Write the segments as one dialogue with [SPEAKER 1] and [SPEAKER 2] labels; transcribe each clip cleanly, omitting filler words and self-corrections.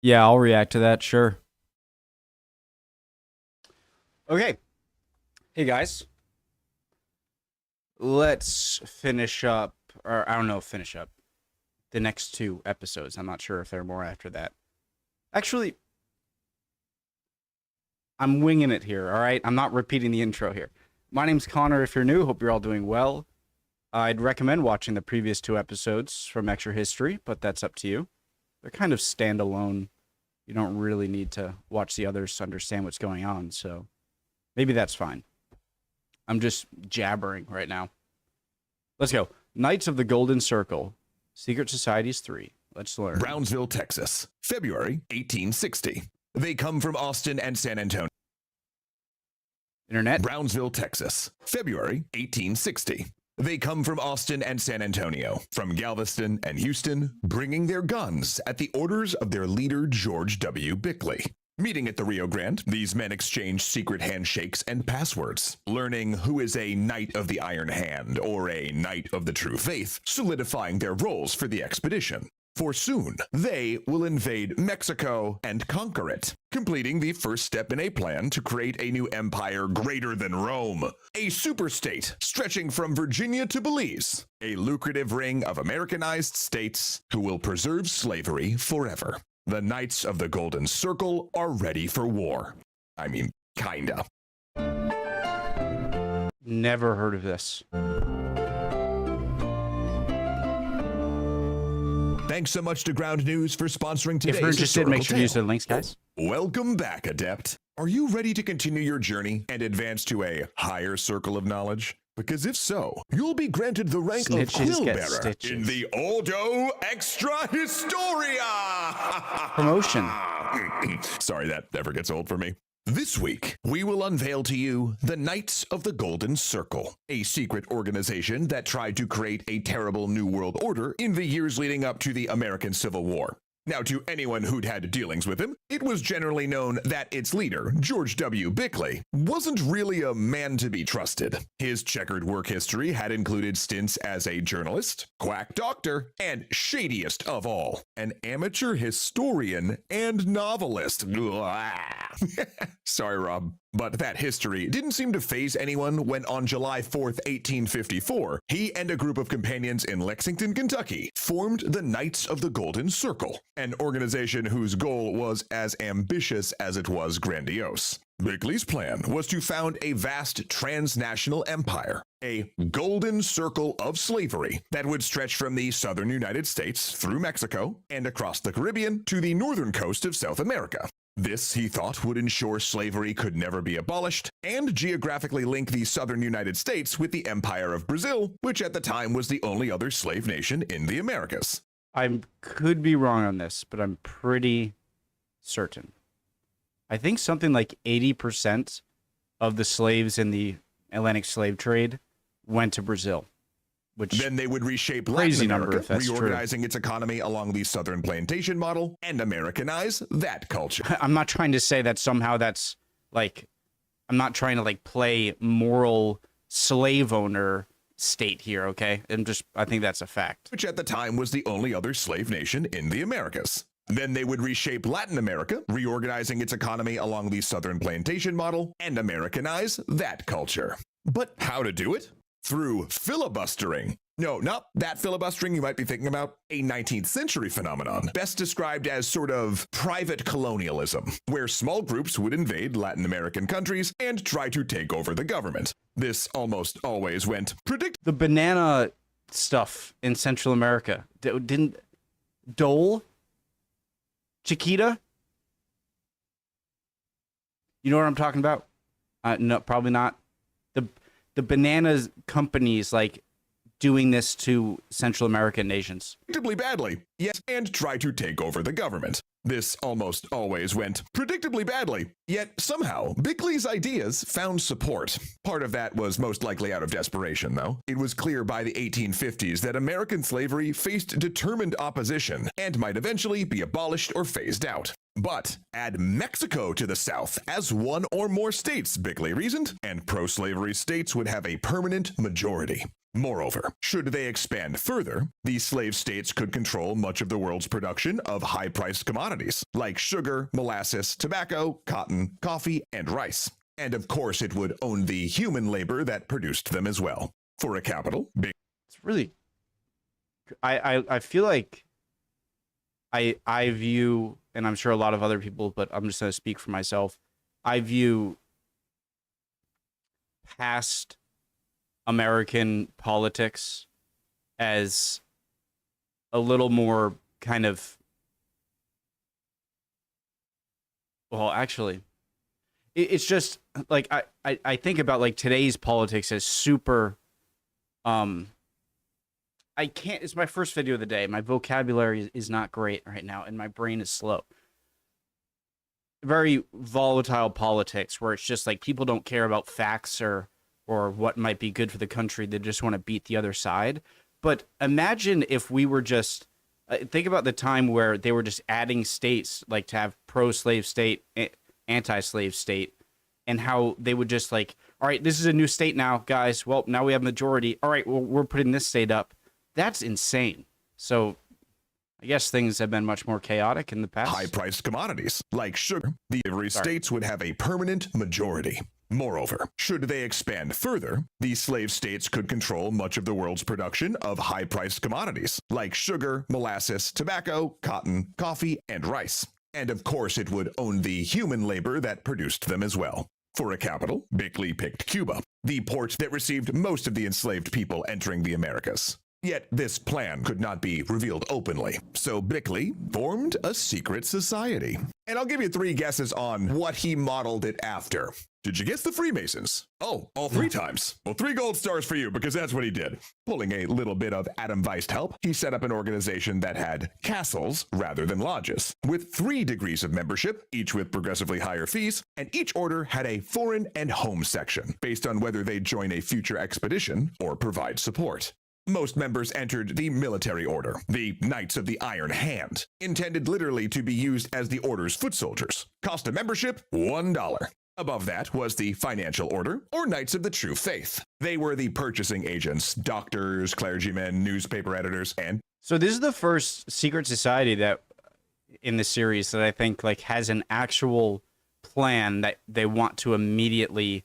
[SPEAKER 1] Yeah, I'll react to that, sure. Okay. Hey guys. Let's finish up, or I don't know, finish up the next two episodes. I'm not sure if there are more after that. Actually, I'm winging it here, all right? I'm not repeating the intro here. My name's Connor. If you're new, hope you're all doing well. I'd recommend watching the previous two episodes from Extra History, but that's up to you. They're kind of standalone. You don't really need to watch the others to understand what's going on, so maybe that's fine. I'm just jabbering right now. Let's go. Knights of the Golden Circle, Secret Societies 3. Let's learn.
[SPEAKER 2] Brownsville, Texas, February 1860. They come from Austin and San Antonio.
[SPEAKER 1] Internet.
[SPEAKER 2] Brownsville, Texas, February 1860. They come from Austin and San Antonio, from Galveston and Houston, bringing their guns at the orders of their leader, George W. Bickley. Meeting at the Rio Grande, these men exchange secret handshakes and passwords, learning who is a Knight of the Iron Hand or a Knight of the True Faith, solidifying their roles for the expedition. For soon, they will invade Mexico and conquer it, completing the first step in a plan to create a new empire greater than Rome, a superstate stretching from Virginia to Belize, a lucrative ring of Americanized states who will preserve slavery forever. The Knights of the Golden Circle are ready for war. I mean, kinda.
[SPEAKER 1] Never heard of this.
[SPEAKER 2] Thanks so much to Ground News for sponsoring today's
[SPEAKER 1] If you're interested, make sure to use the
[SPEAKER 2] tale.
[SPEAKER 1] links, guys.
[SPEAKER 2] Welcome back, Adept. Are you ready to continue your journey and advance to a higher circle of knowledge? Because if so, you'll be granted the rank of
[SPEAKER 1] Snitches
[SPEAKER 2] Quill
[SPEAKER 1] get
[SPEAKER 2] Bearer
[SPEAKER 1] stitches.
[SPEAKER 2] in the Ordo Extra Historia.
[SPEAKER 1] Promotion.
[SPEAKER 2] Sorry, that never gets old for me. This week, we will unveil to you the Knights of the Golden Circle, a secret organization that tried to create a terrible new world order in the years leading up to the American Civil War. Now, to anyone who'd had dealings with him, it was generally known that its leader, George W. Bickley, wasn't really a man to be trusted. His checkered work history had included stints as a journalist, quack doctor, and shadiest of all, an amateur historian and novelist. Sorry, Rob. But that history didn't seem to faze anyone when on July 4th, 1854, he and a group of companions in Lexington, Kentucky, formed the Knights of the Golden Circle, an organization whose goal was as ambitious as it was grandiose. Bickley's plan was to found a vast transnational empire, a golden circle of slavery that would stretch from the southern United States through Mexico and across the Caribbean to the northern coast of South America. This, he thought, would ensure slavery could never be abolished and geographically link the southern United States with the Empire of Brazil, which at the time was the only other slave nation in the Americas.
[SPEAKER 1] I could be wrong on this, but I'm pretty certain. I think something like 80% of the slaves in the Atlantic slave trade went to Brazil. Which
[SPEAKER 2] Then they would reshape Latin
[SPEAKER 1] crazy number,
[SPEAKER 2] America,
[SPEAKER 1] if that's
[SPEAKER 2] reorganizing its economy along the southern plantation model and Americanize that culture.
[SPEAKER 1] I'm not trying to say that somehow that's like, I'm not trying to like play moral slave owner state here, okay? I think that's a fact.
[SPEAKER 2] Which at the time was the only other slave nation in the Americas. Then they would reshape Latin America, reorganizing its economy along the southern plantation model and Americanize that culture. But how to do it? Through filibustering. No, not that filibustering you might be thinking about. A 19th century phenomenon, best described as sort of private colonialism, where small groups would invade Latin American countries and try to take over the government. This almost always went
[SPEAKER 1] The banana stuff in Central America, didn't Dole? Chiquita? You know what I'm talking about? No, probably not. The bananas companies like doing this to Central American nations.
[SPEAKER 2] predictably badly, yes, and try to take over the government. This almost always went predictably badly, yet somehow Bickley's ideas found support. Part of that was most likely out of desperation, though. It was clear by the 1850s that American slavery faced determined opposition and might eventually be abolished or phased out. But add Mexico to the South as one or more states, Bickley reasoned, and pro-slavery states would have a permanent majority. Moreover, should they expand further, the slave states could control much of the world's production of high-priced commodities like sugar, molasses, tobacco, cotton, coffee, and rice. And of course, it would own the human labor that produced them as well. For a capital,
[SPEAKER 1] It's really, I feel like I view, and I'm sure a lot of other people, but I'm just going to speak for myself. I view past American politics as a little more kind of, well, actually, it's just like I think about like today's politics as super, I can't, it's my first video of the day. My vocabulary is not great right now and my brain is slow. Very volatile politics where it's just like people don't care about facts or what might be good for the country. They just want to beat the other side. But imagine if we were just, think about the time where they were just adding states, like to have pro-slave state, anti-slave state, and how they would just like, all right, this is a new state now, guys. Well, now we have majority. All right, well, we're putting this state up. That's insane. So I guess things have been much more chaotic in the past.
[SPEAKER 2] high-priced commodities like sugar, the every states would have a permanent majority. Moreover, should they expand further, the slave states could control much of the world's production of high-priced commodities like sugar, molasses, tobacco, cotton, coffee, and rice. And of course, it would own the human labor that produced them as well. For a capital, Bickley picked Cuba, the port that received most of the enslaved people entering the Americas. Yet this plan could not be revealed openly, so Bickley formed a secret society. And I'll give you 3 guesses on what he modeled it after. Did you guess the Freemasons? Oh, all 3 times. Well, 3 gold stars for you, because that's what he did. Pulling a little bit of Adam Weist help, he set up an organization that had castles rather than lodges, with 3 degrees of membership, each with progressively higher fees, and each order had a foreign and home section, based on whether they'd join a future expedition or provide support. Most members entered the military order, the Knights of the Iron Hand, intended literally to be used as the order's foot soldiers. Cost of membership, $1. Above that was the Financial Order, or Knights of the True Faith. They were the purchasing agents, doctors, clergymen, newspaper editors, and...
[SPEAKER 1] So this is the first secret society that in the series that I think like has an actual plan that they want to immediately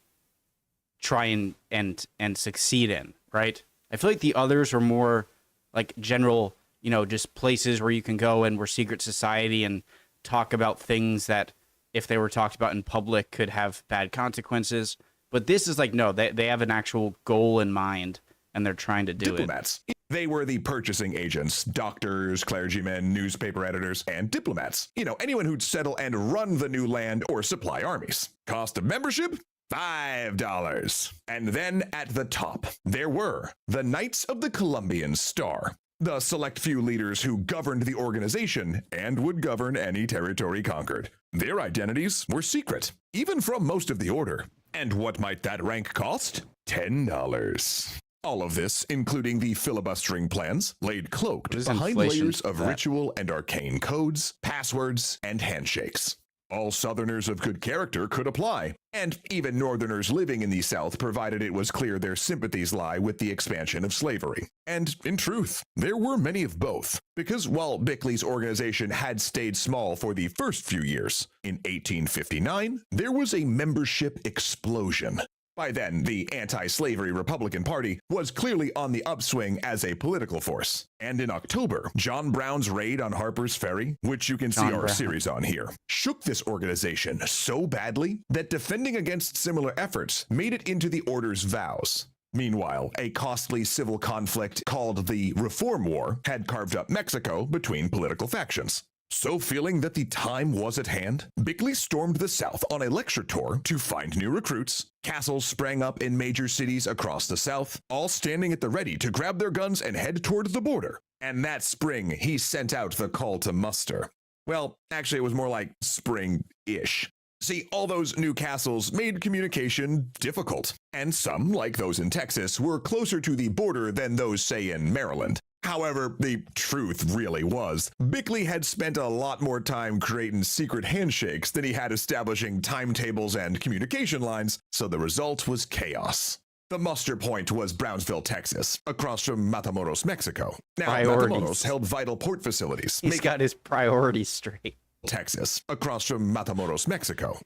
[SPEAKER 1] try and succeed in, right? I feel like the others are more like general, you know, just places where you can go and we're secret society and talk about things that if they were talked about in public could have bad consequences. But this is like, no, they have an actual goal in mind and they're trying to do
[SPEAKER 2] diplomats. They were the purchasing agents, doctors, clergymen, newspaper editors, and diplomats. You know, anyone who'd settle and run the new land or supply armies. Cost of membership? $5. And then at the top, there were the Knights of the Columbian Star, the select few leaders who governed the organization and would govern any territory conquered. Their identities were secret, even from most of the order. And what might that rank cost? $10. All of this, including the filibustering plans, laid cloaked behind layers of ritual and arcane codes, passwords, and handshakes. All Southerners of good character could apply, and even Northerners living in the South, provided it was clear their sympathies lie with the expansion of slavery. And in truth, there were many of both, because while Bickley's organization had stayed small for the first few years, in 1859, there was a membership explosion. By then, the anti-slavery Republican Party was clearly on the upswing as a political force. And in October, John Brown's raid on Harper's Ferry, which you can see our series on here, shook this organization so badly that defending against similar efforts made it into the order's vows. Meanwhile, a costly civil conflict called the Reform War had carved up Mexico between political factions. So feeling that the time was at hand, Bickley stormed the South on a lecture tour to find new recruits. Castles sprang up in major cities across the South, all standing at the ready to grab their guns and head toward the border. And that spring, he sent out the call to muster. Well, actually, it was more like spring-ish. See, all those new castles made communication difficult, and some, like those in Texas, were closer to the border than those, say, in Maryland. However, the truth really was, Bickley had spent a lot more time creating secret handshakes than he had establishing timetables and communication lines, so the result was chaos. The muster point was Brownsville, Texas, across from Matamoros, Mexico. Now,
[SPEAKER 1] Priorities.
[SPEAKER 2] Matamoros held vital port facilities.
[SPEAKER 1] He's got his priorities straight.
[SPEAKER 2] Texas, across from Matamoros, Mexico.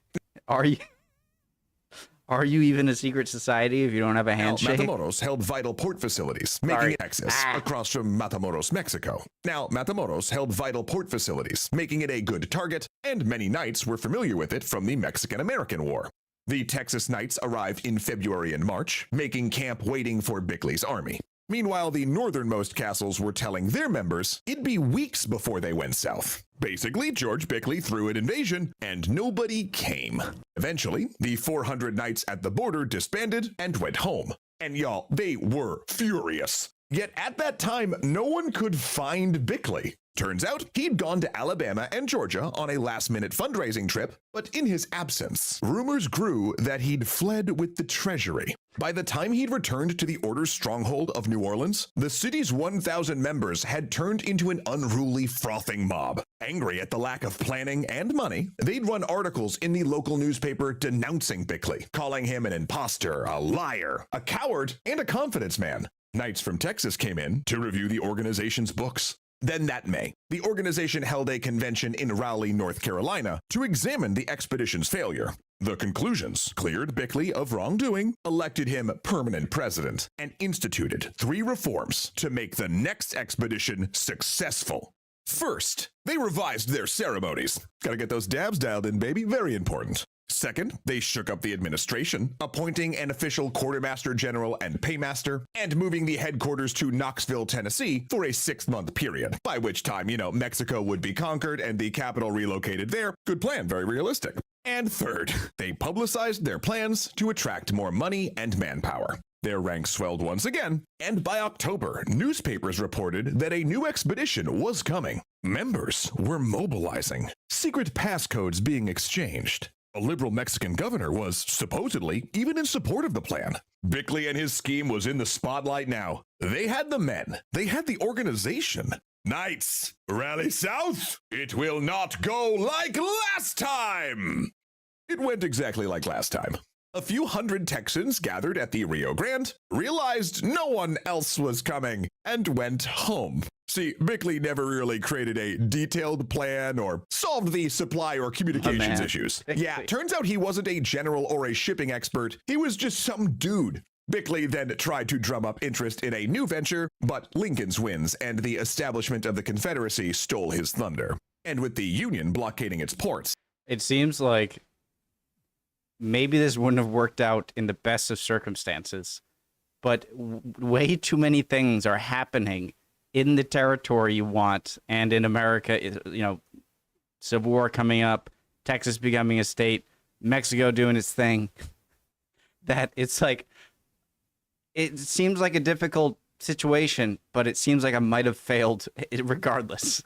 [SPEAKER 1] Are you even a secret society if you don't have a handshake?
[SPEAKER 2] Now, Matamoros held vital port facilities, making it Texas, across from Matamoros, Mexico. Now, Matamoros held vital port facilities, making it a good target, and many knights were familiar with it from the Mexican-American War. The Texas Knights arrived in February and March, making camp waiting for Bickley's army. Meanwhile, the northernmost castles were telling their members it'd be weeks before they went south. Basically, George Bickley threw an invasion, and nobody came. Eventually, the 400 knights at the border disbanded and went home. And y'all, they were furious. Yet at that time, no one could find Bickley. Turns out he'd gone to Alabama and Georgia on a last-minute fundraising trip, but in his absence, rumors grew that he'd fled with the treasury. By the time he'd returned to the Order's stronghold of New Orleans, the city's 1,000 members had turned into an unruly, frothing mob. Angry at the lack of planning and money, they'd run articles in the local newspaper denouncing Bickley, calling him an imposter, a liar, a coward, and a confidence man. Knights from Texas came in to review the organization's books. Then that May, the organization held a convention in Raleigh, North Carolina, to examine the expedition's failure. The conclusions cleared Bickley of wrongdoing, elected him permanent president, and instituted 3 reforms to make the next expedition successful. First, they revised their ceremonies. Gotta get those dabs dialed in, baby, very important. Second, they shook up the administration, appointing an official quartermaster general and paymaster, and moving the headquarters to Knoxville, Tennessee for a 6-month period, by which time, Mexico would be conquered and the capital relocated there. Good plan, very realistic. And third, they publicized their plans to attract more money and manpower. Their ranks swelled once again, and by October, newspapers reported that a new expedition was coming. Members were mobilizing, secret passcodes being exchanged. A liberal Mexican governor was, supposedly, even in support of the plan. Bickley and his scheme was in the spotlight now. They had the men. They had the organization. Knights, rally south! It will not go like last time! It went exactly like last time. A few hundred Texans gathered at the Rio Grande, realized no one else was coming, and went home. See, Bickley never really created a detailed plan or solved the supply or communications issues. Yeah, turns out he wasn't a general or a shipping expert. He was just some dude. Bickley then tried to drum up interest in a new venture, but Lincoln's wins and the establishment of the Confederacy stole his thunder. And with the Union blockading its ports,
[SPEAKER 1] it seems like maybe this wouldn't have worked out in the best of circumstances, but way too many things are happening in the territory you want, and in America, Civil War coming up, Texas becoming a state, Mexico doing its thing, that it's like, it seems like a difficult situation, but it seems like I might have failed regardless.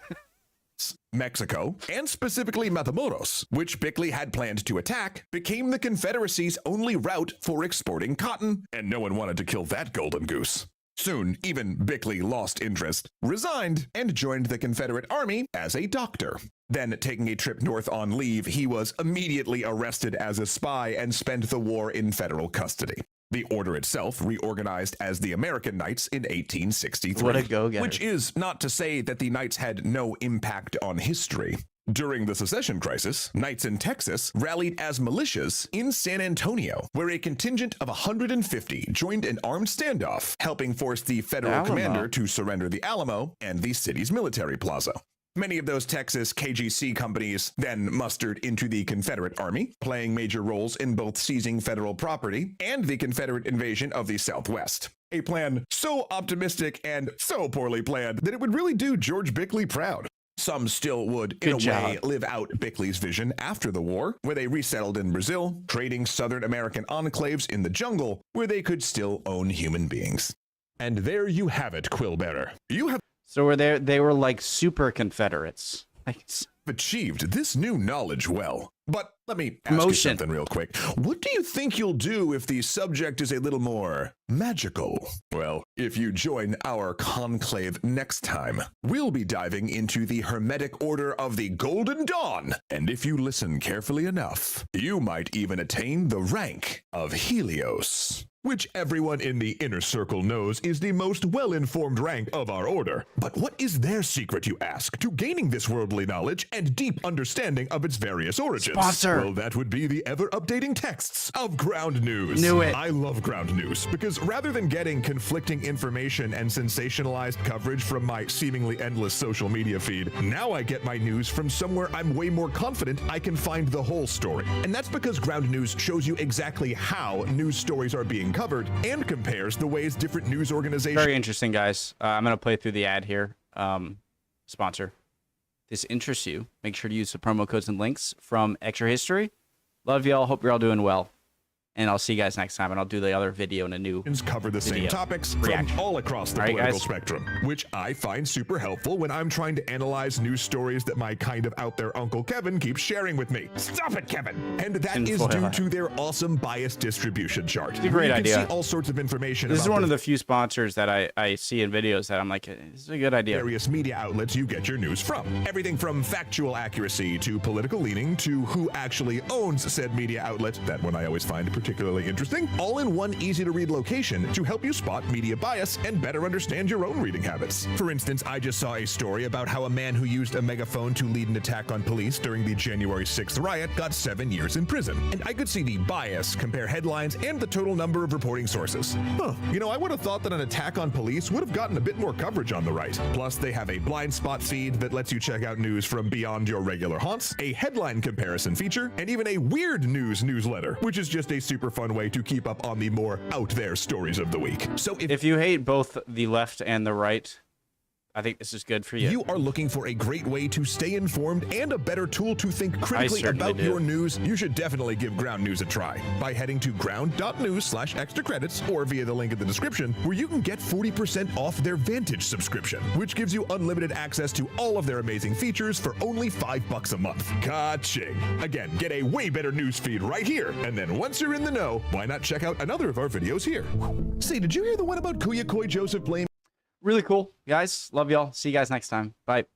[SPEAKER 2] Mexico, and specifically Matamoros, which Bickley had planned to attack, became the Confederacy's only route for exporting cotton, and no one wanted to kill that golden goose. Soon, even Bickley lost interest, resigned, and joined the Confederate Army as a doctor. Then, taking a trip north on leave, he was immediately arrested as a spy and spent the war in federal custody. The order itself reorganized as the American Knights in 1863.
[SPEAKER 1] What a go-getter.
[SPEAKER 2] Which is not to say that the Knights had no impact on history. During the secession crisis, Knights in Texas rallied as militias in San Antonio, where a contingent of 150 joined an armed standoff, helping force the federal commander to surrender the Alamo and the city's military plaza. Many of those Texas KGC companies then mustered into the Confederate Army, playing major roles in both seizing federal property and the Confederate invasion of the Southwest. A plan so optimistic and so poorly planned that it would really do George Bickley proud. Some still would, in a way, live out Bickley's vision after the war, where they resettled in Brazil, creating Southern American enclaves in the jungle where they could still own human beings. And there you have it, Quillbearer. You have
[SPEAKER 1] So they were like super Confederates. Like,
[SPEAKER 2] achieved this new knowledge well. But let me ask you
[SPEAKER 1] Promotion.
[SPEAKER 2] something real quick. What do you think you'll do if the subject is a little more magical? Well, if you join our conclave next time, we'll be diving into the Hermetic Order of the Golden Dawn. And if you listen carefully enough, you might even attain the rank of Helios, which everyone in the inner circle knows is the most well-informed rank of our order. But what is their secret, you ask, to gaining this worldly knowledge and deep understanding of its various origins?
[SPEAKER 1] Sponsor.
[SPEAKER 2] Well, that would be the ever-updating texts of Ground News.
[SPEAKER 1] Knew it.
[SPEAKER 2] I love Ground News because rather than getting conflicting information and sensationalized coverage from my seemingly endless social media feed, now I get my news from somewhere I'm way more confident I can find the whole story. And that's because Ground News shows you exactly how news stories are being covered and compares the ways different news organizations...
[SPEAKER 1] Very interesting, guys. I'm going to play through the ad here. Sponsor. If this interests you, make sure to use the promo codes and links from Extra History. Love y'all. Hope you're all doing well. And I'll see you guys next time, and I'll do the other video in a new
[SPEAKER 2] cover the same
[SPEAKER 1] video.
[SPEAKER 2] topics
[SPEAKER 1] Reaction.
[SPEAKER 2] from all across the
[SPEAKER 1] All right,
[SPEAKER 2] political
[SPEAKER 1] guys.
[SPEAKER 2] spectrum, which I find super helpful when I'm trying to analyze news stories that my kind of out there Uncle Kevin keeps sharing with me. Stop it, Kevin! And that is due to their awesome bias distribution chart.
[SPEAKER 1] It's a great
[SPEAKER 2] you
[SPEAKER 1] idea.
[SPEAKER 2] can see all sorts of information
[SPEAKER 1] This is
[SPEAKER 2] about
[SPEAKER 1] one of the few sponsors that I see in videos that I'm like, this is a good idea.
[SPEAKER 2] various media outlets you get your news from. Everything from factual accuracy to political leaning to who actually owns said media outlet. That one I always find particularly interesting. All in one easy-to-read location to help you spot media bias and better understand your own reading habits. For instance, I just saw a story about how a man who used a megaphone to lead an attack on police during the January 6th riot got 7 years in prison. And I could see the bias compare headlines and the total number of reporting sources. You know, I would have thought that an attack on police would have gotten a bit more coverage on the right. Plus, they have a blind spot feed that lets you check out news from beyond your regular haunts, a headline comparison feature, and even a weird news newsletter, which is just a super fun way to keep up on the more out there stories of the week. So
[SPEAKER 1] If you hate both the left and the right, I think this is good for you.
[SPEAKER 2] you are looking for a great way to stay informed and a better tool to think critically
[SPEAKER 1] certainly
[SPEAKER 2] about
[SPEAKER 1] do.
[SPEAKER 2] your news, you should definitely give Ground News a try by heading to ground.news/extra credits or via the link in the description, where you can get 40% off their Vantage subscription, which gives you unlimited access to all of their amazing features for only $5 a month. Ka-ching. Again, get a way better news feed right here. And then once you're in the know, why not check out another of our videos here? Say, did you hear the one about Kuyakoi Joseph blaming
[SPEAKER 1] Really cool, guys. Love y'all. See you guys next time. Bye.